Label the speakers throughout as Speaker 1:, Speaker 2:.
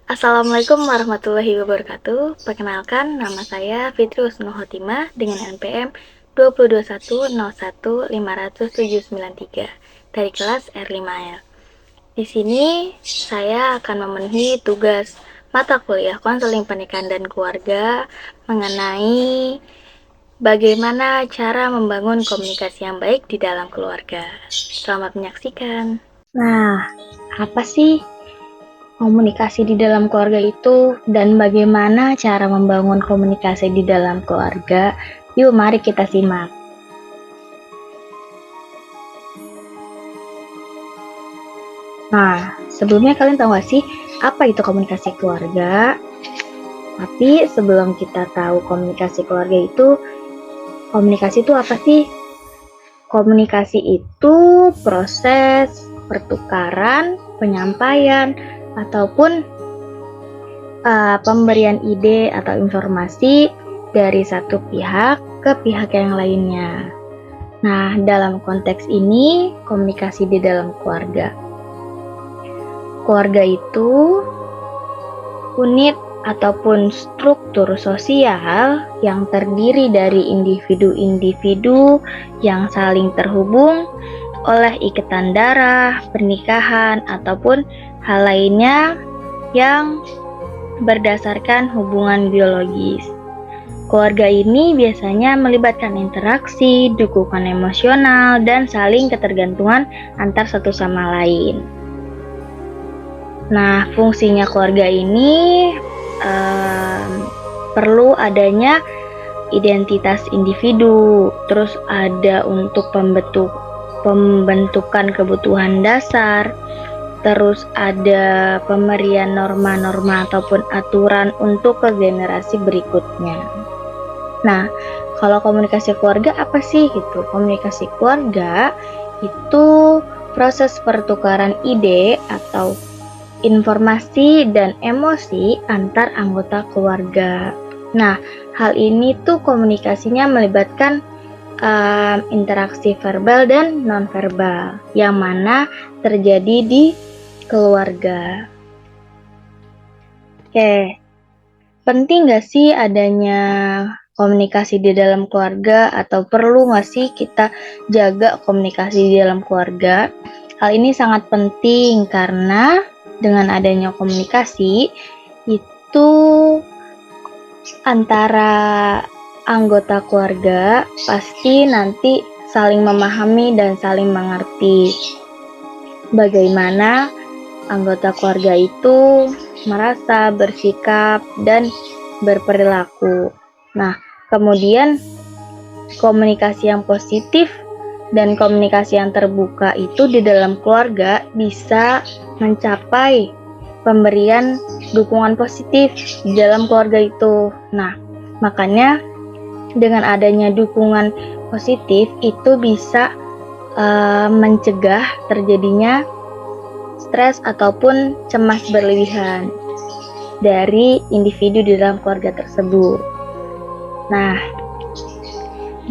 Speaker 1: Assalamualaikum warahmatullahi wabarakatuh. Perkenalkan, nama saya Fitri Husnul Khotimah dengan NPM 202101500793 dari kelas R5L. Di sini saya akan memenuhi tugas mata kuliah konseling pernikahan dan keluarga mengenai bagaimana cara membangun komunikasi yang baik di dalam keluarga. Selamat menyaksikan.
Speaker 2: Nah, apa sih komunikasi di dalam keluarga itu dan bagaimana cara membangun komunikasi di dalam keluarga? Yuk, mari kita simak. Nah, sebelumnya kalian tahu gak sih apa itu komunikasi keluarga? Tapi sebelum kita tahu komunikasi keluarga itu, komunikasi itu apa sih? Komunikasi itu proses pertukaran, penyampaian, ataupun pemberian ide atau informasi dari satu pihak ke pihak yang lainnya. Nah, dalam konteks ini, komunikasi di dalam keluarga. Keluarga itu unit ataupun struktur sosial yang terdiri dari individu-individu yang saling terhubung oleh ikatan darah, pernikahan, ataupun hal lainnya yang berdasarkan hubungan biologis. Keluarga ini biasanya melibatkan interaksi, dukungan emosional, dan saling ketergantungan antar satu sama lain. Nah, fungsinya keluarga ini perlu adanya identitas individu, terus ada untuk pembentukan kebutuhan dasar, terus ada pemberian norma-norma ataupun aturan untuk ke generasi berikutnya. Nah, kalau komunikasi keluarga apa sih gitu? Komunikasi keluarga itu proses pertukaran ide atau informasi dan emosi antar anggota keluarga. Nah, hal ini tuh komunikasinya melibatkan interaksi verbal dan nonverbal yang mana terjadi di keluarga. Oke, penting gak sih adanya komunikasi di dalam keluarga atau perlu gak sih kita jaga komunikasi di dalam keluarga? Hal ini sangat penting karena dengan adanya komunikasi itu antara anggota keluarga pasti nanti saling memahami dan saling mengerti bagaimana anggota keluarga itu merasa, bersikap, dan berperilaku. Nah, kemudian komunikasi yang positif dan komunikasi yang terbuka itu di dalam keluarga bisa mencapai pemberian dukungan positif di dalam keluarga itu. Nah, makanya dengan adanya dukungan positif itu bisa mencegah terjadinya stres ataupun cemas berlebihan dari individu di dalam keluarga tersebut. Nah,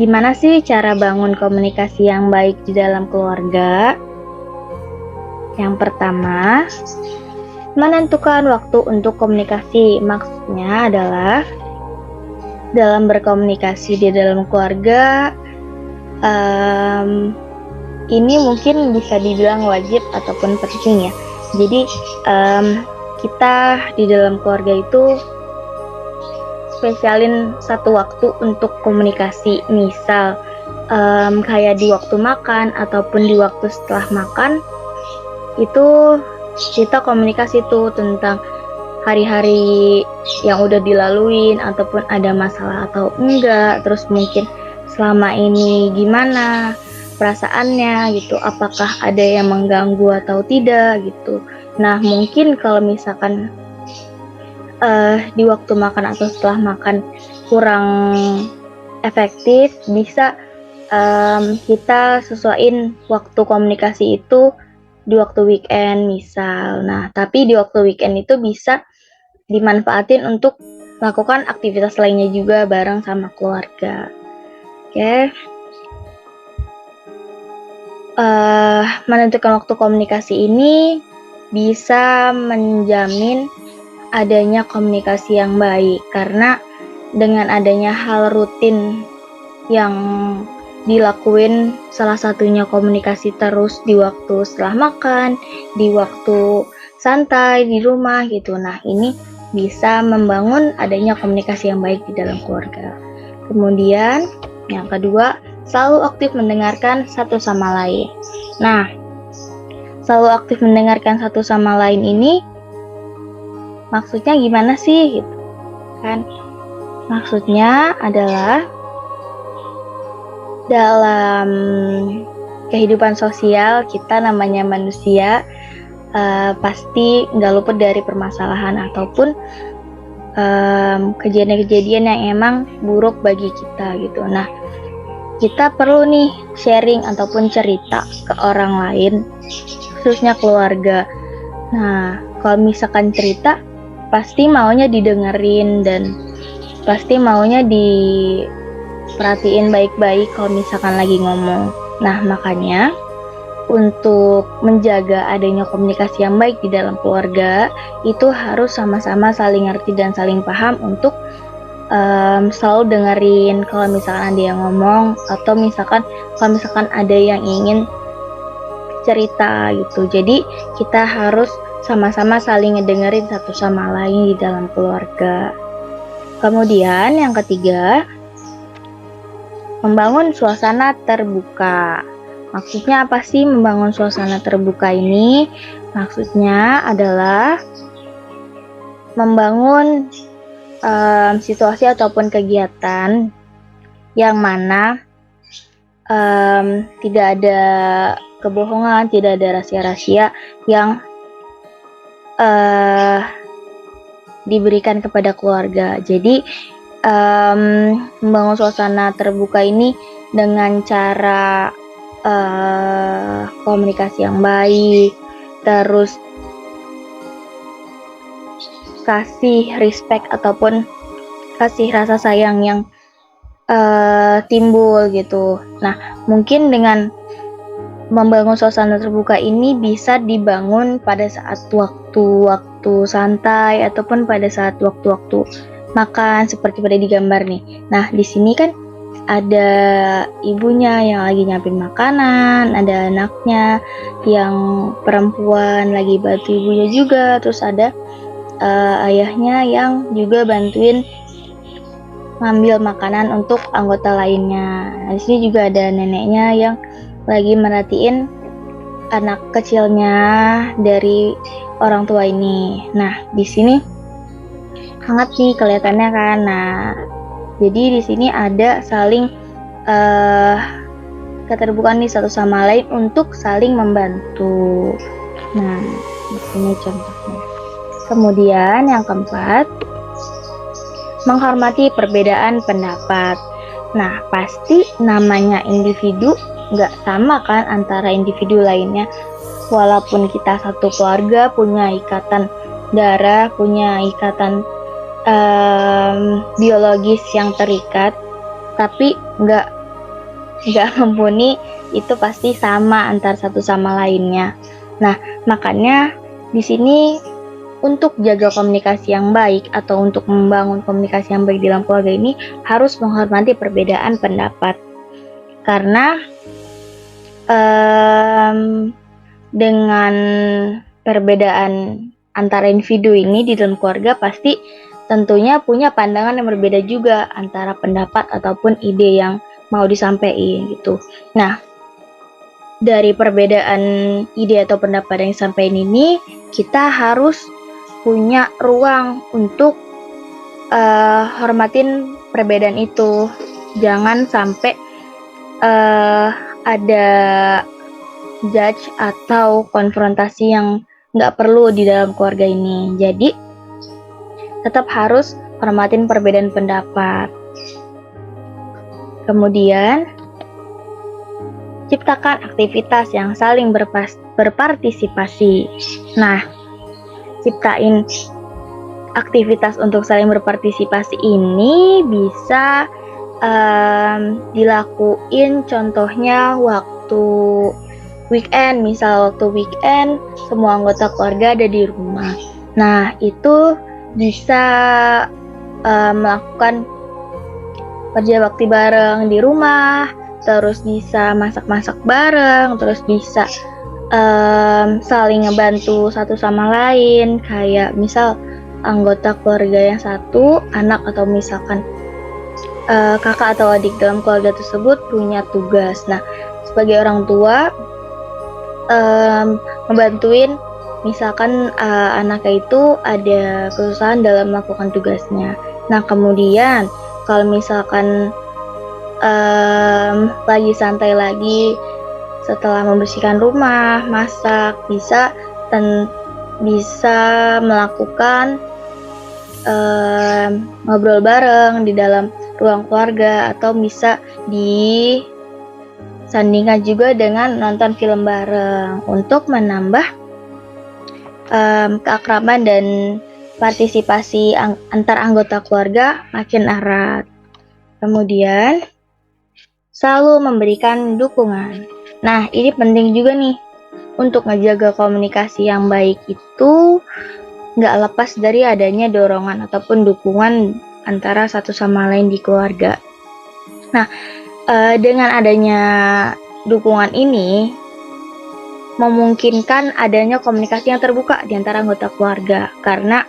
Speaker 2: gimana sih cara bangun komunikasi yang baik di dalam keluarga? Yang pertama, menentukan waktu untuk komunikasi. Maksudnya adalah dalam berkomunikasi di dalam keluarga, ini mungkin bisa dibilang wajib ataupun penting ya. Jadi kita di dalam keluarga itu spesialin satu waktu untuk komunikasi. Misal kayak di waktu makan ataupun di waktu setelah makan itu kita komunikasi tuh tentang hari-hari yang udah dilaluin ataupun ada masalah atau enggak, terus mungkin selama ini gimana perasaannya gitu, apakah ada yang mengganggu atau tidak gitu. Nah, mungkin kalau misalkan di waktu makan atau setelah makan kurang efektif, bisa kita sesuaiin waktu komunikasi itu di waktu weekend misal. Nah, tapi di waktu weekend itu bisa dimanfaatin untuk melakukan aktivitas lainnya juga bareng sama keluarga. Oke. Menentukan waktu komunikasi ini bisa menjamin adanya komunikasi yang baik, karena dengan adanya hal rutin yang dilakuin, salah satunya komunikasi terus di waktu setelah makan, di waktu santai di rumah gitu. Nah, ini bisa membangun adanya komunikasi yang baik di dalam keluarga. Kemudian yang kedua, selalu aktif mendengarkan satu sama lain. Nah, selalu aktif mendengarkan satu sama lain ini maksudnya gimana sih gitu kan? Maksudnya adalah dalam kehidupan sosial kita namanya manusia, pasti nggak luput dari permasalahan ataupun kejadian-kejadian yang emang buruk bagi kita gitu. Nah, kita perlu nih sharing ataupun cerita ke orang lain, khususnya keluarga. Nah, kalau misalkan cerita, pasti maunya didengerin dan pasti maunya diperhatiin baik-baik kalau misalkan lagi ngomong. Nah, makanya untuk menjaga adanya komunikasi yang baik di dalam keluarga, itu harus sama-sama saling ngerti dan saling paham untuk selalu dengerin kalau misalkan ada yang ngomong, atau kalau misalkan ada yang ingin cerita gitu. Jadi kita harus sama-sama saling ngedengerin satu sama lain di dalam keluarga. Kemudian yang ketiga, membangun suasana terbuka. Maksudnya apa sih membangun suasana terbuka ini? Maksudnya adalah membangun situasi ataupun kegiatan yang mana tidak ada kebohongan, tidak ada rahasia-rahasia yang diberikan kepada keluarga. Jadi membangun suasana terbuka ini dengan cara komunikasi yang baik, terus kasih respect ataupun kasih rasa sayang yang timbul gitu. Nah, mungkin dengan membangun suasana terbuka ini bisa dibangun pada saat waktu-waktu santai ataupun pada saat waktu-waktu makan, seperti pada digambar nih. Nah, di sini kan ada ibunya yang lagi nyiapin makanan, ada anaknya yang perempuan lagi bantu ibunya juga, terus ada ayahnya yang juga bantuin ngambil makanan untuk anggota lainnya. Nah, di sini juga ada neneknya yang lagi merhatiin anak kecilnya dari orang tua ini. Nah, di sini hangat nih kelihatannya kan. Nah, jadi di sini ada saling keterbukaan nih satu sama lain untuk saling membantu. Nah, di sini contohnya. Kemudian yang keempat, menghormati perbedaan pendapat. Nah, pasti namanya individu nggak sama kan antara individu lainnya. Walaupun kita satu keluarga, punya ikatan darah, punya ikatan biologis yang terikat, tapi nggak mumpuni itu pasti sama antar satu sama lainnya. Nah, makanya di sini untuk jaga komunikasi yang baik atau untuk membangun komunikasi yang baik dalam keluarga ini harus menghormati perbedaan pendapat. Karena dengan perbedaan antara individu ini di dalam keluarga pasti tentunya punya pandangan yang berbeda juga antara pendapat ataupun ide yang mau disampaikan gitu. Nah, dari perbedaan ide atau pendapat yang disampaikan ini, kita harus punya ruang untuk hormatin perbedaan itu. Jangan sampai ada judge atau konfrontasi yang nggak perlu di dalam keluarga ini. Jadi tetap harus hormatin perbedaan pendapat. Kemudian ciptakan aktivitas yang saling berpartisipasi. Nah, ciptain aktivitas untuk saling berpartisipasi ini bisa dilakuin contohnya waktu weekend. Misal waktu weekend semua anggota keluarga ada di rumah. Nah, itu bisa melakukan kerja bakti bareng di rumah, terus bisa masak-masak bareng, terus bisa saling ngebantu satu sama lain, kayak misal anggota keluarga yang satu, anak atau misalkan kakak atau adik dalam keluarga tersebut punya tugas. Nah, sebagai orang tua ngebantuin misalkan anaknya itu ada kesusahan dalam melakukan tugasnya. Nah, kemudian kalau misalkan lagi santai lagi setelah membersihkan rumah, masak, bisa melakukan ngobrol bareng di dalam ruang keluarga, atau bisa disandingkan juga dengan nonton film bareng untuk menambah keakraban dan partisipasi antar anggota keluarga makin erat. Kemudian selalu memberikan dukungan. Nah, ini penting juga nih, untuk ngejaga komunikasi yang baik itu nggak lepas dari adanya dorongan ataupun dukungan antara satu sama lain di keluarga. Nah, dengan adanya dukungan ini memungkinkan adanya komunikasi yang terbuka di antara anggota keluarga, karena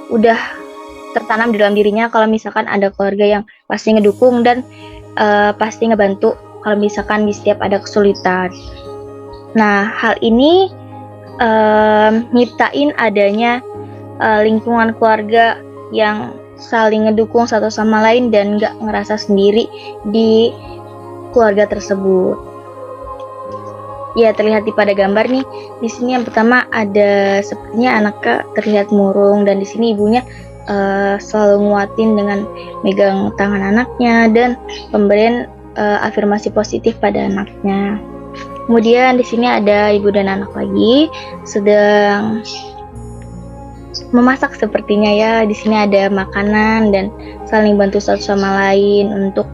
Speaker 2: udah tertanam di dalam dirinya kalau misalkan ada keluarga yang pasti ngedukung dan pasti ngebantu kalau misalkan di setiap ada kesulitan. Nah, hal ini nyiptain adanya lingkungan keluarga yang saling ngedukung satu sama lain dan nggak ngerasa sendiri di keluarga tersebut. Ya, terlihat pada gambar nih. Di sini yang pertama ada sepertinya anaknya terlihat murung, dan di sini ibunya selalu nguatin dengan megang tangan anaknya dan pemberian afirmasi positif pada anaknya. Kemudian di sini ada ibu dan anak lagi sedang memasak sepertinya ya. Di sini ada makanan dan saling bantu satu sama lain untuk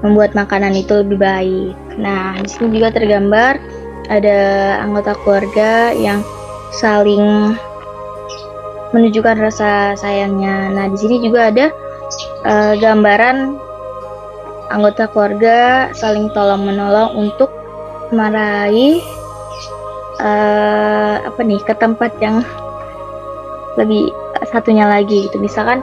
Speaker 2: membuat makanan itu lebih baik. Nah, di sini juga tergambar ada anggota keluarga yang saling menunjukkan rasa sayangnya. Nah, di sini juga ada gambaran anggota keluarga saling tolong menolong untuk meraih ke tempat yang lebih satunya lagi gitu. Misalkan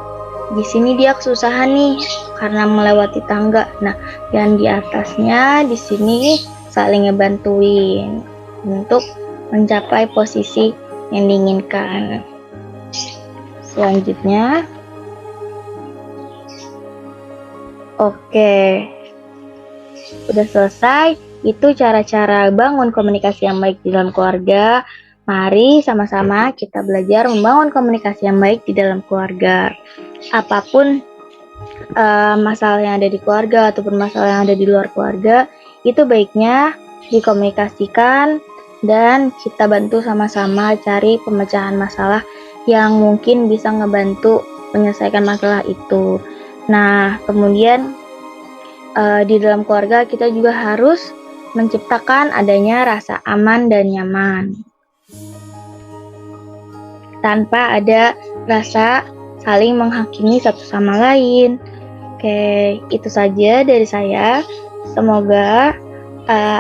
Speaker 2: di sini dia kesusahan nih karena melewati tangga. Nah, yang di atasnya di sini saling ngebantuin untuk mencapai posisi yang diinginkan. Selanjutnya, oke, udah selesai. Itu cara-cara bangun komunikasi yang baik di dalam keluarga. Mari sama-sama kita belajar membangun komunikasi yang baik di dalam keluarga. Apapun masalah yang ada di keluarga ataupun masalah yang ada di luar keluarga, itu baiknya dikomunikasikan dan kita bantu sama-sama cari pemecahan masalah yang mungkin bisa ngebantu menyelesaikan masalah itu. Nah, kemudian di dalam keluarga kita juga harus menciptakan adanya rasa aman dan nyaman tanpa ada rasa saling menghakimi satu sama lain. Oke, itu saja dari saya. Semoga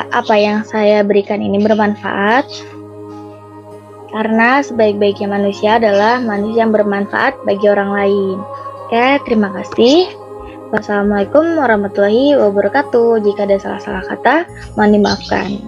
Speaker 2: apa yang saya berikan ini bermanfaat, karena sebaik-baiknya manusia adalah manusia yang bermanfaat bagi orang lain. Oke, terima kasih. Wassalamualaikum warahmatullahi wabarakatuh. Jika ada salah-salah kata, mohon dimaafkan.